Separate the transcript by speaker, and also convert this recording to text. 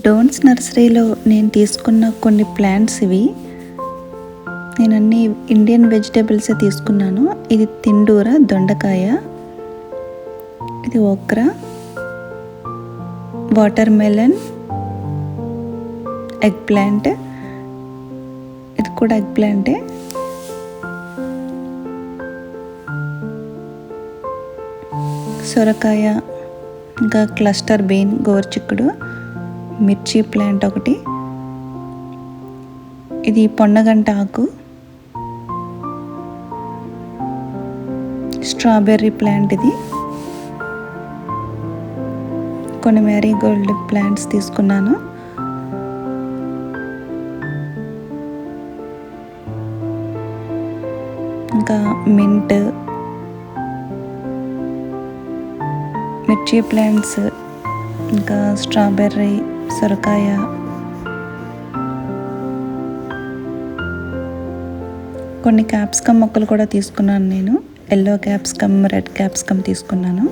Speaker 1: డోన్స్ నర్సరీలో నేను తీసుకున్న కొన్ని ప్లాంట్స్ ఇవి. నేను అన్ని ఇండియన్ వెజిటేబుల్సే తీసుకున్నాను. ఇది తిండూర దొండకాయ, ఇది okra, water melon, egg plant, ఇది కూడా ఎగ్ ప్లాంటే, సొరకాయ, ఇంకా క్లస్టర్ బీన్, గోరుచిక్కుడు, మిర్చి ప్లాంట్ ఒకటి, ఇది పొన్నగంట ఆకు, స్ట్రాబెర్రీ ప్లాంట్, ఇది కొన్ని మ్యారీగోల్డ్ ప్లాంట్స్ తీసుకున్నాను. ఇంకా మింట్, మిర్చి ప్లాంట్స్, ఇంకా స్ట్రాబెర్రీ, సొరకాయ, కొన్ని క్యాప్సికమ్ మొక్కలు కూడా తీసుకున్నాను. నేను ఎల్లో క్యాప్సికమ్, రెడ్ క్యాప్సికమ్ తీసుకున్నాను.